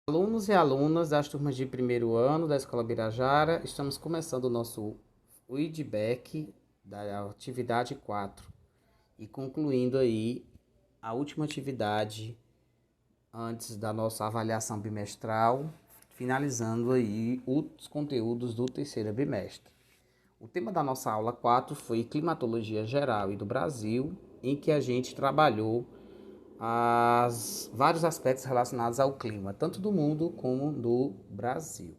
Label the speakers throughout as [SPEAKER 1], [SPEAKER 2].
[SPEAKER 1] Alunos e alunas das turmas de primeiro ano da Escola Birajara, estamos começando o nosso feedback da atividade 4 e concluindo aí a última atividade antes da nossa avaliação bimestral, finalizando aí os conteúdos do terceiro bimestre. O tema da nossa aula 4 foi climatologia geral e do Brasil, em que a gente trabalhou vários aspectos relacionados ao clima, tanto do mundo como do Brasil.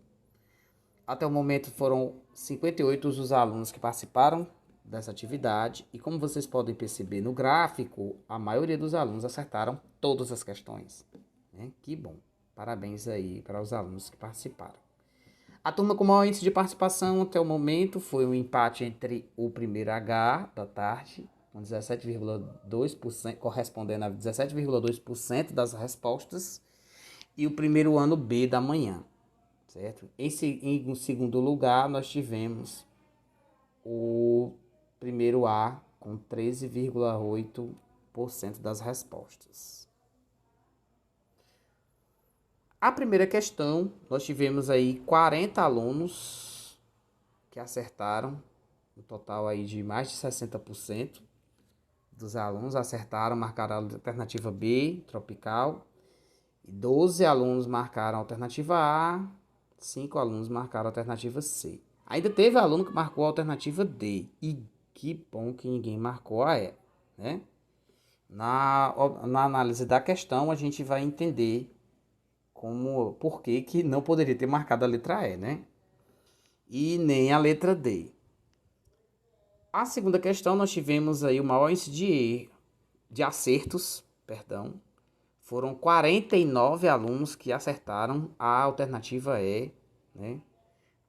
[SPEAKER 1] Até o momento foram 58 os alunos que participaram dessa atividade e, como vocês podem perceber no gráfico, a maioria dos alunos acertaram todas as questões. Que bom! Parabéns aí para os alunos que participaram. A turma com maior índice de participação até o momento foi um empate entre o primeiro H da tarde, com 17,2%, correspondendo a 17,2% das respostas, e o primeiro ano B da manhã, certo? Em segundo lugar, nós tivemos o primeiro A com 13,8% das respostas. A primeira questão, nós tivemos aí 40 alunos que acertaram, um total aí de mais de 60% dos alunos acertaram, marcaram a alternativa B, tropical, e 12 alunos marcaram a alternativa A, 5 alunos marcaram a alternativa C. Ainda teve aluno que marcou a alternativa D, e que bom que ninguém marcou a E, né? Na análise da questão, a gente vai entender por que não poderia ter marcado a letra E, né? E nem a letra D. A segunda questão, nós tivemos aí o maior índice de acertos, foram 49 alunos que acertaram a alternativa E, né?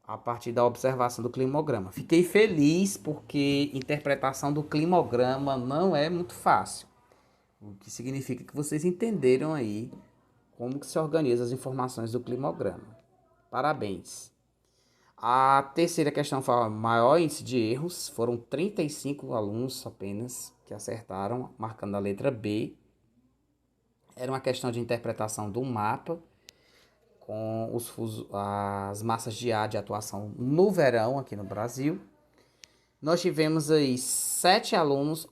[SPEAKER 1] A partir da observação do climograma. Fiquei feliz porque interpretação do climograma não é muito fácil. O que significa que vocês entenderam aí como que se organiza as informações do climograma. Parabéns. A terceira questão foi o maior índice de erros. Foram 35 alunos apenas que acertaram, marcando a letra B. Era uma questão de interpretação do mapa com as massas de ar de atuação no verão aqui no Brasil. Nós tivemos aí 7 alunos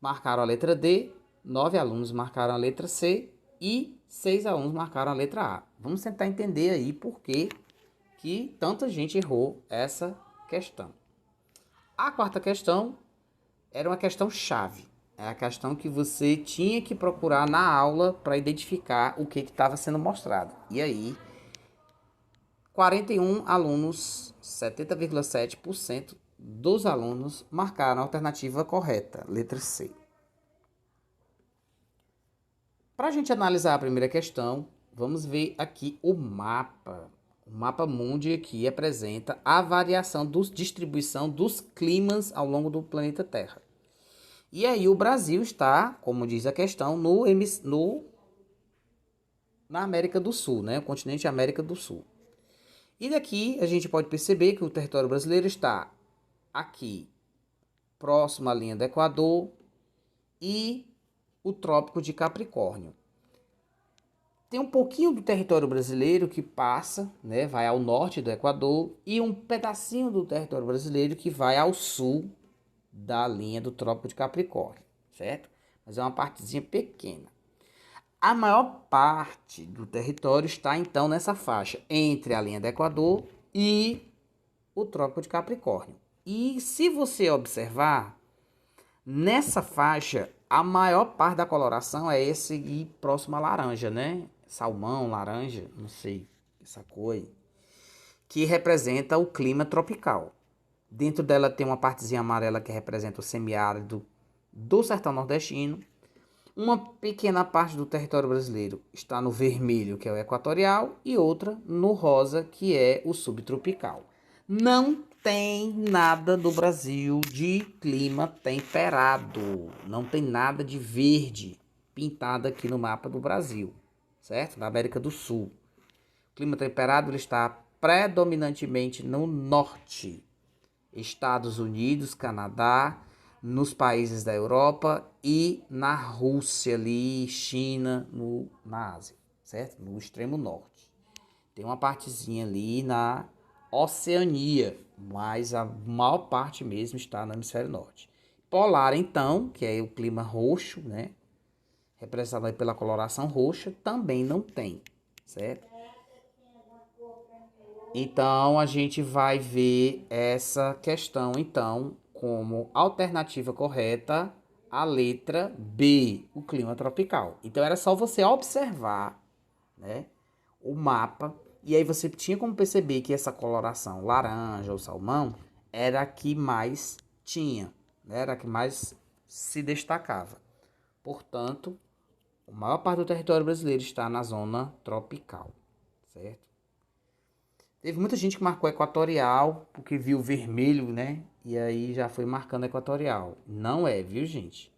[SPEAKER 1] marcaram a letra D, 9 alunos marcaram a letra C e 6 alunos marcaram a letra A. Vamos tentar entender aí por que tanta gente errou essa questão. A quarta questão era uma questão chave. É a questão que você tinha que procurar na aula para identificar o que estava sendo mostrado. E aí, 41 alunos, 70,7% dos alunos marcaram a alternativa correta, letra C. Para a gente analisar a primeira questão, vamos ver aqui o mapa. O mapa mundi aqui apresenta a variação da distribuição dos climas ao longo do planeta Terra. E aí o Brasil está, como diz a questão, na América do Sul, né? O continente América do Sul. E daqui a gente pode perceber que o território brasileiro está aqui, próximo à linha do Equador e o Trópico de Capricórnio. Tem um pouquinho do território brasileiro que passa, né, vai ao norte do Equador, e um pedacinho do território brasileiro que vai ao sul da linha do Trópico de Capricórnio, certo? Mas é uma partezinha pequena. A maior parte do território está então nessa faixa entre a linha do Equador e o Trópico de Capricórnio. E se você observar, nessa faixa, a maior parte da coloração é esse e próximo à laranja, né? Salmão, laranja, não sei, essa cor aí, que representa o clima tropical. Dentro dela tem uma partezinha amarela que representa o semiárido do sertão nordestino. Uma pequena parte do território brasileiro está no vermelho, que é o equatorial, e outra no rosa, que é o subtropical. Não tem nada do Brasil de clima temperado. Não tem nada de verde pintado aqui no mapa do Brasil, certo? Da América do Sul. O clima temperado ele está predominantemente no norte. Estados Unidos, Canadá, nos países da Europa e na Rússia ali, China, na Ásia, certo? No extremo norte. Tem uma partezinha ali na Oceania, mas a maior parte mesmo está no hemisfério norte. Polar, então, que é o clima roxo, né? Representado aí pela coloração roxa, também não tem, certo? Então, a gente vai ver essa questão, então, como alternativa correta, a letra B, o clima tropical. Então, era só você observar, né, o mapa, e aí você tinha como perceber que essa coloração laranja ou salmão era a que mais tinha, né, era a que mais se destacava. Portanto, a maior parte do território brasileiro está na zona tropical, certo? Teve muita gente que marcou equatorial, porque viu vermelho, né? E aí já foi marcando equatorial. Não é, viu, gente?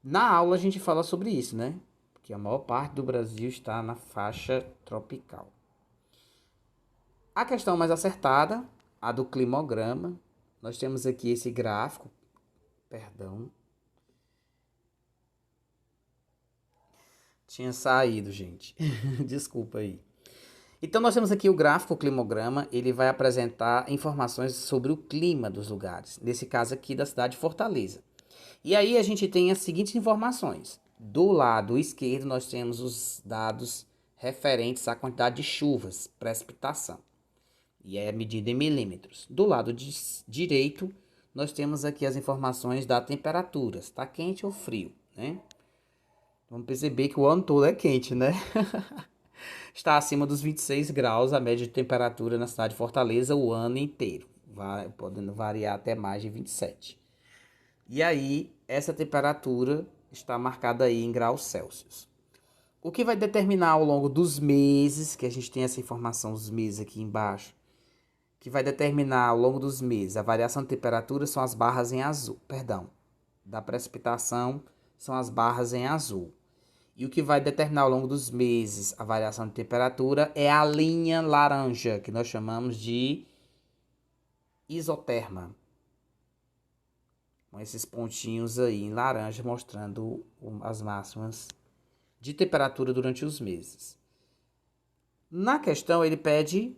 [SPEAKER 1] Na aula a gente fala sobre isso, né? Porque a maior parte do Brasil está na faixa tropical. A questão mais acertada, a do climograma. Nós temos aqui esse gráfico. Perdão. Tinha saído, gente. Desculpa aí. Então nós temos aqui o gráfico, o climograma, ele vai apresentar informações sobre o clima dos lugares, nesse caso aqui da cidade de Fortaleza. E aí a gente tem as seguintes informações. Do lado esquerdo nós temos os dados referentes à quantidade de chuvas, precipitação, e é medida em milímetros. Do lado direito nós temos aqui as informações da temperatura, se está quente ou frio, né? Vamos perceber que o ano todo é quente, né? Está acima dos 26 graus a média de temperatura na cidade de Fortaleza o ano inteiro, podendo variar até mais de 27. E aí, essa temperatura está marcada aí em graus Celsius. O que vai determinar ao longo dos meses, que a gente tem essa informação dos meses aqui embaixo, que vai determinar ao longo dos meses a variação de temperatura são as barras em azul, da precipitação são as barras em azul. E o que vai determinar ao longo dos meses a variação de temperatura é a linha laranja, que nós chamamos de isoterma. Com esses pontinhos aí em laranja mostrando as máximas de temperatura durante os meses. Na questão ele pede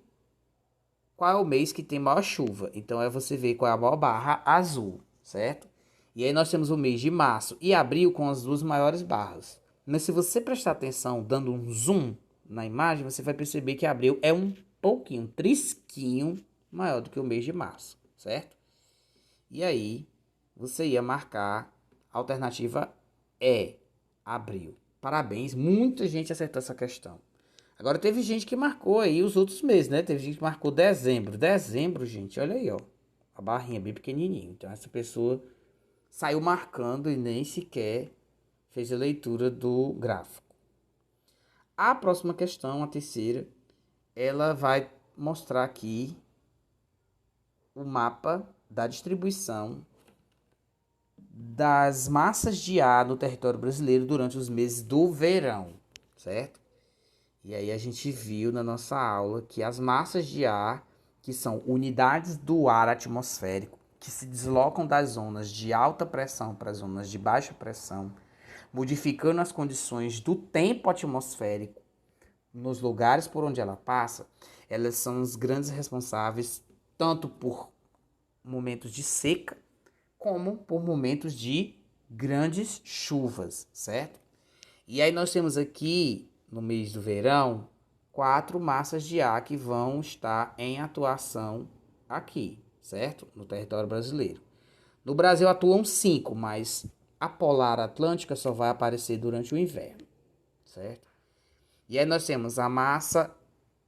[SPEAKER 1] qual é o mês que tem maior chuva. Então é você ver qual é a maior barra azul, certo? E aí nós temos o mês de março e abril com as duas maiores barras. Mas se você prestar atenção, dando um zoom na imagem, você vai perceber que abril é um pouquinho, um trisquinho maior do que o mês de março, certo? E aí, você ia marcar a alternativa E, abril. Parabéns, muita gente acertou essa questão. Agora, teve gente que marcou aí os outros meses, né? Teve gente que marcou dezembro. Dezembro, gente, olha aí, ó. A barrinha bem pequenininha. Então, essa pessoa saiu marcando e nem sequer fez a leitura do gráfico. A próxima questão, a terceira, ela vai mostrar aqui o mapa da distribuição das massas de ar no território brasileiro durante os meses do verão, certo? E aí a gente viu na nossa aula que as massas de ar, que são unidades do ar atmosférico, que se deslocam das zonas de alta pressão para as zonas de baixa pressão, modificando as condições do tempo atmosférico nos lugares por onde ela passa, elas são os grandes responsáveis tanto por momentos de seca como por momentos de grandes chuvas, certo? E aí nós temos aqui, no mês do verão, 4 massas de ar que vão estar em atuação aqui, certo? No território brasileiro. No Brasil atuam 5, mas a polar atlântica só vai aparecer durante o inverno, certo? E aí nós temos a massa,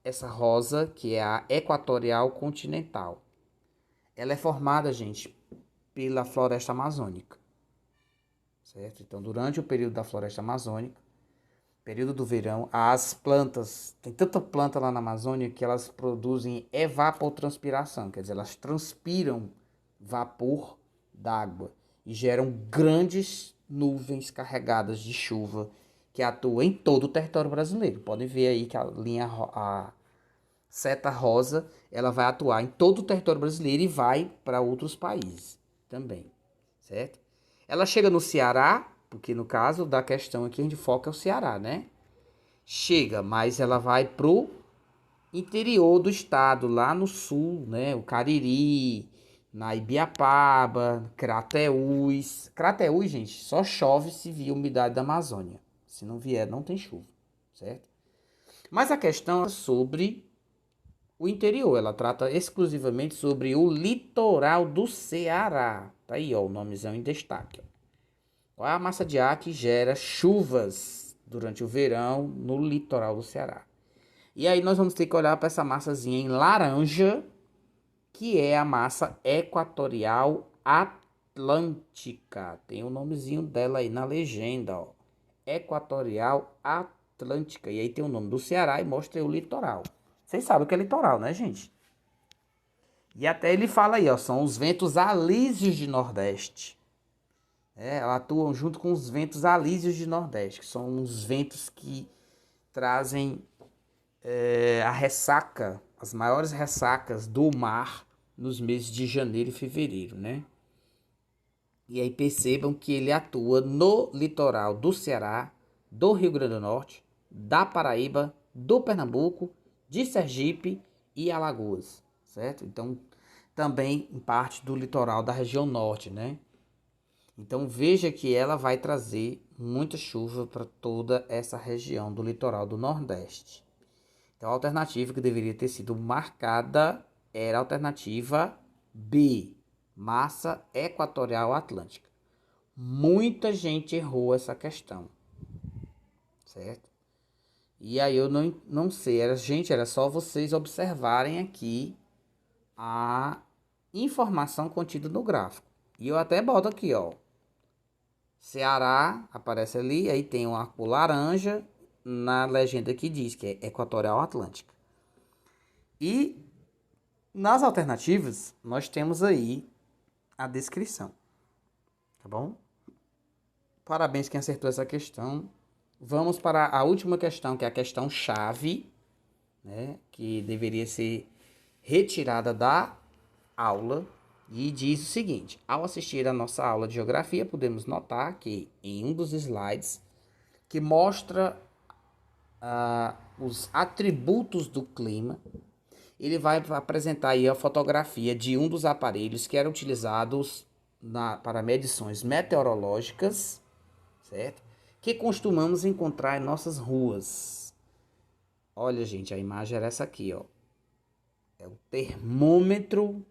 [SPEAKER 1] essa rosa, que é a equatorial continental. Ela é formada, gente, pela floresta amazônica, certo? Então, durante o período da floresta amazônica, período do verão, as plantas, tem tanta planta lá na Amazônia que elas produzem evapotranspiração, quer dizer, elas transpiram vapor d'água e geram grandes nuvens carregadas de chuva que atuam em todo o território brasileiro. Podem ver aí que a seta rosa, ela vai atuar em todo o território brasileiro e vai para outros países também, certo? Ela chega no Ceará, porque no caso da questão aqui a gente foca é o Ceará, né? Chega, mas ela vai pro interior do estado, lá no sul, né? O Cariri, na Ibiapaba, Crateús. Crateús, gente, só chove se vier umidade da Amazônia. Se não vier, não tem chuva, certo? Mas a questão é sobre o interior. Ela trata exclusivamente sobre o litoral do Ceará. Tá aí, ó, o nomezão em destaque. Qual é a massa de ar que gera chuvas durante o verão no litoral do Ceará? E aí nós vamos ter que olhar para essa massazinha em laranja, que é a massa equatorial atlântica. Tem o nomezinho dela aí na legenda, ó. Equatorial atlântica. E aí tem o nome do Ceará e mostra aí o litoral. Vocês sabem o que é litoral, né, gente? E até ele fala aí, ó, são os ventos alísios de Nordeste. Elas atuam junto com os ventos alísios de Nordeste, que são os ventos que trazem a ressaca, as maiores ressacas do mar nos meses de janeiro e fevereiro, né? E aí percebam que ele atua no litoral do Ceará, do Rio Grande do Norte, da Paraíba, do Pernambuco, de Sergipe e Alagoas, certo? Então, também em parte do litoral da região norte, né? Então, veja que ela vai trazer muita chuva para toda essa região do litoral do Nordeste. Então, a alternativa que deveria ter sido marcada era a alternativa B, massa equatorial atlântica. Muita gente errou essa questão, certo? E aí eu não sei, era só vocês observarem aqui a informação contida no gráfico. E eu até boto aqui, ó, Ceará aparece ali, aí tem uma cor laranja na legenda que diz que é equatorial atlântica. E nas alternativas, nós temos aí a descrição, tá bom? Parabéns quem acertou essa questão. Vamos para a última questão, que é a questão chave, né, que deveria ser retirada da aula. E diz o seguinte: ao assistir a nossa aula de geografia, podemos notar que em um dos slides que mostra os atributos do clima, ele vai apresentar aí a fotografia de um dos aparelhos que eram utilizados para medições meteorológicas, certo? Que costumamos encontrar em nossas ruas. Olha, gente, a imagem era essa aqui, ó. É o termômetro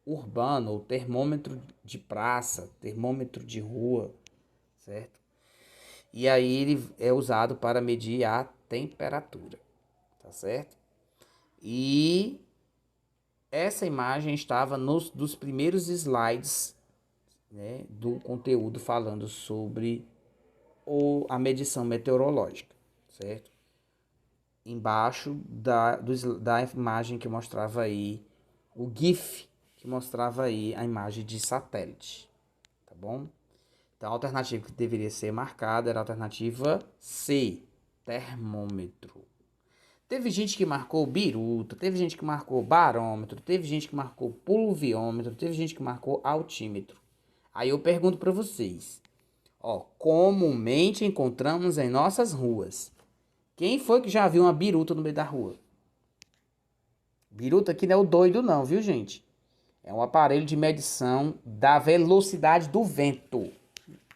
[SPEAKER 1] urbano, ou termômetro de praça, termômetro de rua, certo? E aí ele é usado para medir a temperatura, tá certo? E essa imagem estava nos dos primeiros slides, né, do conteúdo falando sobre a medição meteorológica, certo? Embaixo da imagem que mostrava aí, o GIF que mostrava aí a imagem de satélite, tá bom? Então a alternativa que deveria ser marcada era a alternativa C, termômetro. Teve gente que marcou biruta, teve gente que marcou barômetro, teve gente que marcou pluviômetro, teve gente que marcou altímetro. Aí eu pergunto para vocês, ó, comumente encontramos em nossas ruas. Quem foi que já viu uma biruta no meio da rua? Biruta aqui não é o doido não, viu, gente? É um aparelho de medição da velocidade do vento.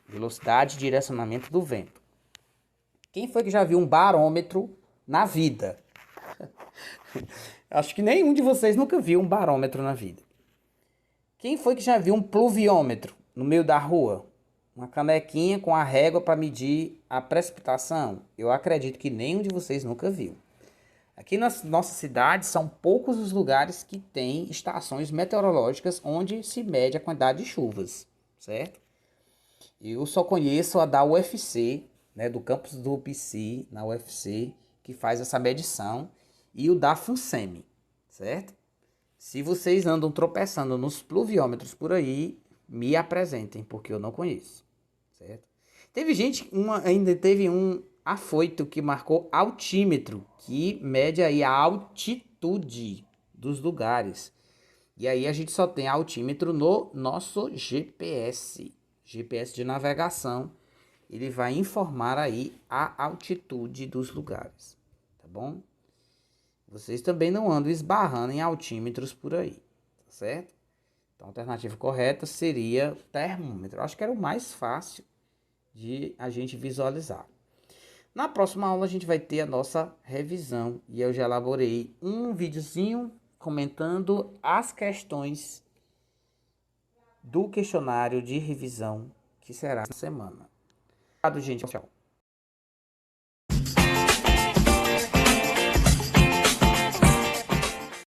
[SPEAKER 1] Velocidade e direcionamento do vento. Quem foi que já viu um barômetro na vida? Acho que nenhum de vocês nunca viu um barômetro na vida. Quem foi que já viu um pluviômetro no meio da rua? Uma canequinha com a régua para medir a precipitação? Eu acredito que nenhum de vocês nunca viu. Aqui na nossa cidade são poucos os lugares que tem estações meteorológicas onde se mede a quantidade de chuvas, certo? Eu só conheço a da UFC, né, do campus do UPC, na UFC, que faz essa medição, e o da FUNSEMI, certo? Se vocês andam tropeçando nos pluviômetros por aí, me apresentem, porque eu não conheço, certo? Teve gente, ainda teve um afoito que marcou altímetro, que mede aí a altitude dos lugares. E aí a gente só tem altímetro no nosso GPS. GPS de navegação, ele vai informar aí a altitude dos lugares, tá bom? Vocês também não andam esbarrando em altímetros por aí, tá certo? Então, a alternativa correta seria termômetro. Eu acho que era o mais fácil de a gente visualizar. Na próxima aula a gente vai ter a nossa revisão e eu já elaborei um videozinho comentando as questões do questionário de revisão que será essa semana. Obrigado, gente. Tchau.